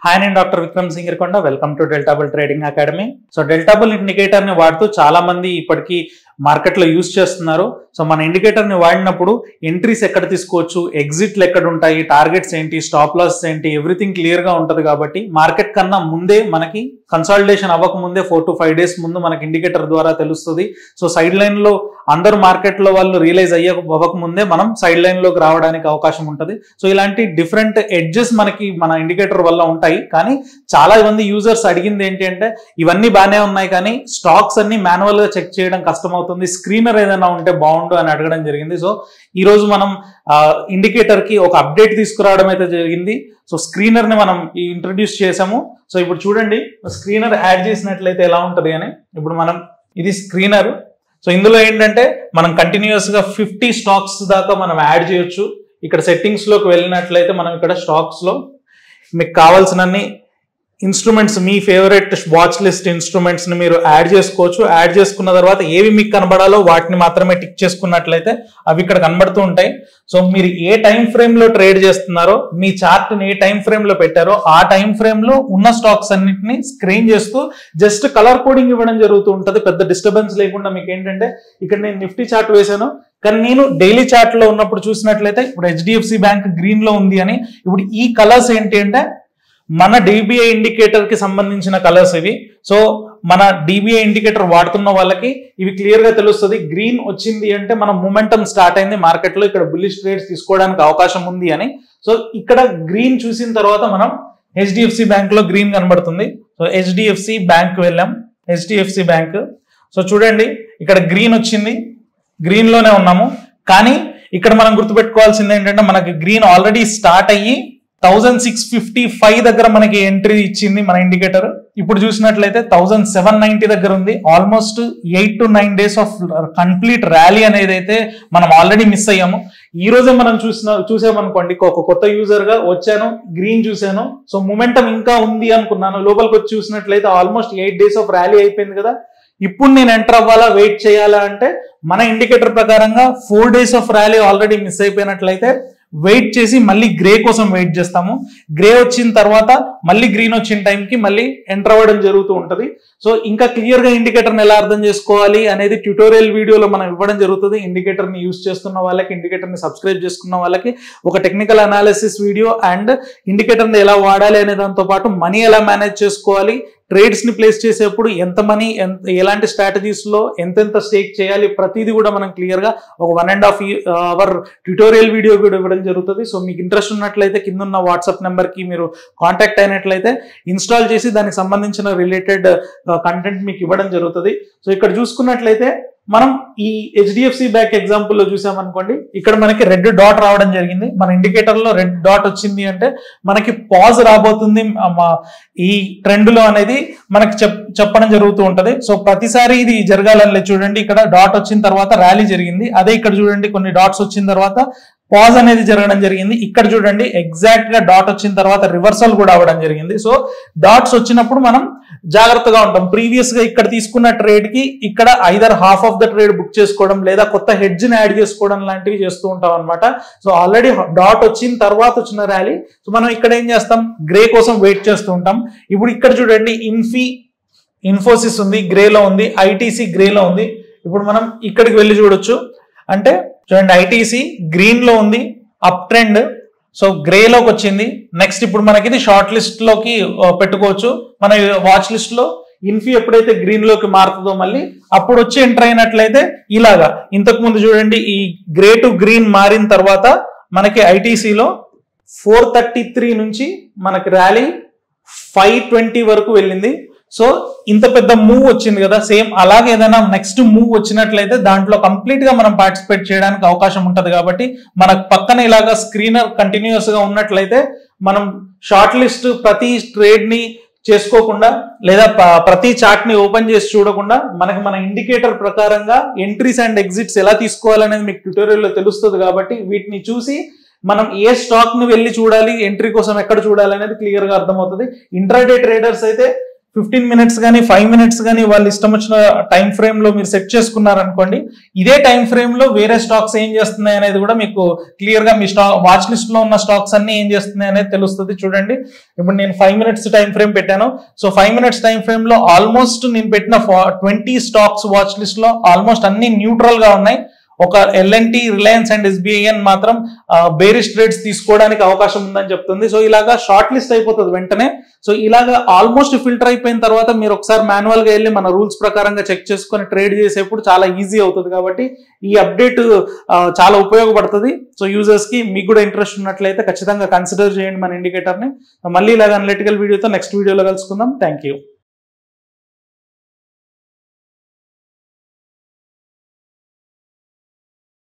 Hi, నేను doctor Vikram Singirikonda. Welcome to delta bull trading academy. So delta bull indicator ని వాడుతూ చాలా మంది ఇప్పటికీ మార్కెట్లో యూజ్ చేస్తున్నారు. సో మన ఇండికేటర్ ని వాడినప్పుడు ఎంట్రీస్ ఎక్కడ తీసుకోవచ్చు, ఎగ్జిట్లు ఎక్కడ ఉంటాయి, టార్గెట్స్ ఏంటి, స్టాప్ లాస్ ఏంటి, ఎవ్రీథింగ్ క్లియర్ గా ఉంటది. కాబట్టి మార్కెట్ కన్నా ముందే మనకి కన్సాలిడేషన్ అవ్వక ముందే 4 to 5 days ముందు మనకి ఇండికేటర్ ద్వారా తెలుస్తుంది. సో సైడ్ లైన్ లో అందరూ మార్కెట్ లో వాళ్ళు రియలైజ్ అవ్వక ముందే మనం సైడ్ లైన్ లోకి రావడానికి అవకాశం ఉంటుంది. సో ఇలాంటి డిఫరెంట్ ఎడ్జెస్ మనకి మన ఇండికేటర్ వల్ల ఉంటాయి. కానీ చాలా మంది యూజర్స్ అడిగింది ఏంటి అంటే, ఇవన్నీ బాగానే ఉన్నాయి కానీ స్టాక్స్ అన్ని మాన్యువల్ గా చెక్ చేయడం కష్టం అవుతుంది, స్క్రీనర్ ఏదైనా ఉంటే బాగుండు అని అడగడం జరిగింది. సో ఈ రోజు మనం ఇండికేటర్ కి ఒక అప్డేట్ తీసుకురావడం అయితే జరిగింది. సో స్క్రీనర్ ని మనం ఇంట్రడ్యూస్ చేసాము. సో ఇప్పుడు చూడండి, స్క్రీనర్ యాడ్ చేసినట్లయితే ఎలా ఉంటది అని. ఇప్పుడు మనం ఇది స్క్రీనర్. సో ఇందులో ఏంటంటే మనం కంటిన్యూస్ గా 50 స్టాక్స్ దాకా మనం యాడ్ చేయొచ్చు. ఇక్కడ సెట్టింగ్స్ లోకి వెళ్ళినట్లయితే మనం ఇక్కడ స్టాక్స్ లో మీకు కావాల్సినన్ని ఇన్స్ట్రుమెంట్స్, మీ ఫేవరెట్ వాచ్ లిస్ట్ ఇన్స్ట్రుమెంట్స్ ని మీరు యాడ్ చేసుకోవచ్చు. యాడ్ చేసుకున్న తర్వాత ఏవి మీకు కనబడాలో వాటిని మాత్రమే టిక్ చేసుకున్నట్లయితే అవి ఇక్కడ కనబడుతూ ఉంటాయి. సో మీరు ఏ టైం ఫ్రేమ్ లో ట్రేడ్ చేస్తున్నారో, మీ చార్ట్ ని ఏ టైం ఫ్రేమ్ లో పెట్టారో ఆ టైం ఫ్రేమ్ లో ఉన్న స్టాక్స్ అన్నింటినీ స్క్రీన్ చేస్తూ జస్ట్ కలర్ కోడింగ్ ఇవ్వడం జరుగుతూ ఉంటుంది. పెద్ద డిస్టర్బెన్స్ లేకుండా మీకు ఏంటంటే, ఇక్కడ నేను నిఫ్టీ చార్ట్ వేసాను కానీ నేను డైలీ చార్ట్ లో ఉన్నప్పుడు చూసినట్లయితే ఇప్పుడు హెచ్డిఎఫ్సి బ్యాంక్ గ్రీన్ లో ఉంది అని. ఇప్పుడు ఈ కలర్స్ ఏంటి అంటే మన డిబిఐ ఇండికేటర్ కి సంబంధించిన కలర్స్ ఇవి. సో మన డిబిఐ ఇండికేటర్ వాడుతున్న వాళ్ళకి ఇవి క్లియర్ గా తెలుస్తుంది. గ్రీన్ వచ్చింది అంటే మన మూమెంటం స్టార్ట్ అయింది మార్కెట్ లో, ఇక్కడ బుల్లిష్ ట్రేడ్స్ తీసుకోవడానికి అవకాశం ఉంది అని. సో ఇక్కడ గ్రీన్ చూసిన తర్వాత మనం హెచ్డిఎఫ్సి బ్యాంక్ లో గ్రీన్ కనబడుతుంది. సో హెచ్డిఎఫ్సి బ్యాంక్ వెళ్ళాం, హెచ్డిఎఫ్సి బ్యాంక్. సో చూడండి ఇక్కడ గ్రీన్ వచ్చింది, గ్రీన్ లోనే ఉన్నాము. కానీ ఇక్కడ మనం గుర్తుపెట్టుకోవాల్సింది ఏంటంటే, మనకి గ్రీన్ ఆల్రెడీ స్టార్ట్ అయ్యి 1655 దగ్గర మనకి ఎంట్రీ ఇచ్చింది మన ఇండికేటర్. ఇప్పుడు చూసినట్లయితే 1790 దగ్గర ఉంది. Almost 8 to 9 days of complete rally అనేది అయితే మనం ఆల్రెడీ మిస్ అయ్యాము. ఈ రోజే మనం చూసామనుకోండి, ఒక కొత్త యూజర్ గా వచ్చాను, గ్రీన్ చూసాను. సో మొమెంటం ఇంకా ఉంది అనుకున్నాను, లోపలికి వచ్చి చూసినట్లయితే ఆల్మోస్ట్ 8 days ఆఫ్ ర్యాలీ అయిపోయింది కదా. ఇప్పుడు నేను ఎంటర్ అవ్వాలా, వెయిట్ చేయాలా అంటే, మన ఇండికేటర్ ప్రకారంగా 4 days of rally already miss అయిపోయినట్లయితే వెయిట్ చేసి మళ్ళీ గ్రే కోసం వెయిట్ చేస్తాము. గ్రే వచ్చిన తర్వాత మళ్ళీ గ్రీన్ వచ్చిన టైంకి మళ్ళీ ఎంటర్ అవ్వడం జరుగుతూ ఉంటుంది. సో ఇంకా క్లియర్ గా ఇండికేటర్ని ఎలా అర్థం చేసుకోవాలి అనేది ట్యూటోరియల్ వీడియోలో మనం ఇవ్వడం జరుగుతుంది. ఇండికేటర్ ని యూజ్ చేస్తున్న వాళ్ళకి, ఇండికేటర్ ని సబ్స్క్రైబ్ చేసుకున్న వాళ్ళకి ఒక technical analysis video and indicator ని ఎలా వాడాలి అనే దాంతో పాటు మనీ ఎలా మేనేజ్ చేసుకోవాలి, ట్రేడ్స్ ని ప్లేస్ చేసేప్పుడు ఎంత మనీ, ఎలాంటి స్ట్రాటజీస్ లో ఎంతెంత స్టేక్ చేయాలి, ప్రతిదీ కూడా మనం క్లియర్ గా ఒక 1.5 hour ట్యూటోరియల్ వీడియో కూడా ఇవ్వడం జరుగుతుంది. సో మీకు ఇంట్రెస్ట్ ఉన్నట్లయితే కింద ఉన్న వాట్సాప్ నెంబర్ కి మీరు కాంటాక్ట్ అయినట్లయితే ఇన్స్టాల్ చేసి దానికి సంబంధించిన రిలేటెడ్ కంటెంట్ మీకు ఇవ్వడం జరుగుతుంది. సో ఇక్కడ చూసుకున్నట్లయితే మనం ఈ హెచ్డిఎఫ్సి బ్యాంక్ ఎగ్జాంపుల్ లో చూసామనుకోండి, ఇక్కడ మనకి రెడ్ డాట్ రావడం జరిగింది. మన ఇండికేటర్ లో రెడ్ డాట్ వచ్చింది అంటే మనకి పాజ్ రాబోతుంది ఈ ట్రెండ్ లో అనేది మనకి చెప్పడం జరుగుతూ ఉంటది. సో ప్రతిసారి ఇది జరగాలని చూడండి, ఇక్కడ డాట్ వచ్చిన తర్వాత ర్యాలీ జరిగింది. అదే ఇక్కడ చూడండి, కొన్ని డాట్స్ వచ్చిన తర్వాత పాజ్ అనేది జరగడం జరిగింది. ఇక్కడ చూడండి, ఎగ్జాక్ట్ గా డాట్ వచ్చిన తర్వాత రివర్సల్ కూడా అవ్వడం జరిగింది. సో డాట్స్ వచ్చినప్పుడు మనం జాగ్రత్తగా ఉంటాం. ప్రీవియస్ గా ఇక్కడ తీసుకున్న ట్రేడ్ కి ఇక్కడ either half of the trade book చేసుకోవడం లేదా కొత్త హెడ్జ్ ని యాడ్ చేసుకోవడం లాంటివి చేస్తూ ఉంటాం అనమాట. సో ఆల్రెడీ డాట్ వచ్చిన తర్వాత వచ్చిన ర్యాలీ. సో మనం ఇక్కడ ఏం చేస్తాం, గ్రే కోసం వెయిట్ చేస్తూ ఉంటాం. ఇప్పుడు ఇక్కడ చూడండి, ఇన్ఫోసిస్ ఉంది, గ్రేలో ఉంది, ఐటీసీ గ్రేలో ఉంది. ఇప్పుడు మనం ఇక్కడికి వెళ్ళి చూడొచ్చు. అంటే చూడండి, ఐటీసీ గ్రీన్ లో ఉంది, అప్ ట్రెండ్. సో గ్రేలోకి వచ్చింది. నెక్స్ట్ ఇప్పుడు మనకి ఇది షార్ట్ లిస్ట్ లోకి పెట్టుకోవచ్చు. మన వాచ్ లిస్ట్ లో ఇన్ఫీ ఎప్పుడైతే గ్రీన్ లోకి మారుతుందో మళ్ళీ అప్పుడు వచ్చి ఎంటర్ అయినట్లయితే ఇలాగా. ఇంతకు ముందు చూడండి, ఈ గ్రే టు గ్రీన్ మారిన తర్వాత మనకి ఐటీసీలో 433 నుంచి మనకి ర్యాలీ 520 వరకు వెళ్ళింది. సో ఇంత పెద్ద మూవ్ వచ్చింది కదా. సేమ్ అలాగే ఏదైనా నెక్స్ట్ మూవ్ వచ్చినట్లయితే దాంట్లో కంప్లీట్ గా మనం పార్టిసిపేట్ చేయడానికి అవకాశం ఉంటది. కాబట్టి మనకు పక్కన ఇలాగా స్క్రీనర్ కంటిన్యూస్ గా ఉన్నట్లయితే మనం షార్ట్ లిస్ట్ ప్రతి ట్రేడ్ ని చేసుకోకుండా లేదా ప్రతి చార్ట్ ని ఓపెన్ చేసి చూడకుండా మనకి మన ఇండికేటర్ ప్రకారంగా ఎంట్రీస్ అండ్ ఎగ్జిట్స్ ఎలా తీసుకోవాలనేది మీకు ట్యూటోరియల్ లో తెలుస్తుంది. కాబట్టి వీటిని చూసి మనం ఏ స్టాక్ ని వెళ్ళి చూడాలి, ఎంట్రీ కోసం ఎక్కడ చూడాలి అనేది క్లియర్ గా అర్థమవుతుంది. ఇంట్రాడే ట్రేడర్స్ అయితే 15 మినిట్స్ కానీ 5 మినిట్స్ కానీ వాళ్ళు ఇష్టం వచ్చిన టైం ఫ్రేమ్ లో మీరు సెట్ చేసుకున్నారనుకోండి, ఇదే టైం ఫ్రేమ్ లో వేరే స్టాక్స్ ఏం చేస్తున్నాయి అనేది కూడా మీకు క్లియర్ గా మీ వాచ్ లిస్ట్ లో ఉన్న స్టాక్స్ అన్ని ఏం చేస్తున్నాయి అనేది తెలుస్తుంది. చూడండి, ఇప్పుడు నేను 5 మినిట్స్ టైం ఫ్రేమ్ పెట్టాను. సో 5 మినిట్స్ టైం ఫ్రేమ్ లో ఆల్మోస్ట్ నేను పెట్టిన 20 స్టాక్స్ వాచ్ లిస్ట్ లో ఆల్మోస్ట్ అన్ని న్యూట్రల్ గా ఉన్నాయి. ఒక ఎల్ఎన్టీ, రిలయన్స్ అండ్ ఎస్బీఐఎన్ మాత్రం బేరిష్ ట్రేడ్స్ తీసుకోవడానికి అవకాశం ఉందని చెప్తుంది. సో ఇలాగా షార్ట్ లిస్ట్ అయిపోతుంది వెంటనే. సో ఇలాగా ఆల్మోస్ట్ ఫిల్టర్ అయిపోయిన తర్వాత మీరు ఒకసారి మాన్యువల్ గా వెళ్ళి మన రూల్స్ ప్రకారంగా చెక్ చేసుకొని ట్రేడ్ చేసేప్పుడు చాలా ఈజీ అవుతుంది. కాబట్టి ఈ అప్డేట్ చాలా ఉపయోగపడుతుంది. సో యూజర్స్ కి మీకు కూడా ఇంట్రెస్ట్ ఉన్నట్లయితే ఖచ్చితంగా కన్సిడర్ చేయండి మన ఇండికేటర్ ని. మళ్ళీ ఇలాగ అనలిటికల్ వీడియోతో నెక్స్ట్ వీడియోలో కలుసుకుందాం. Thank you.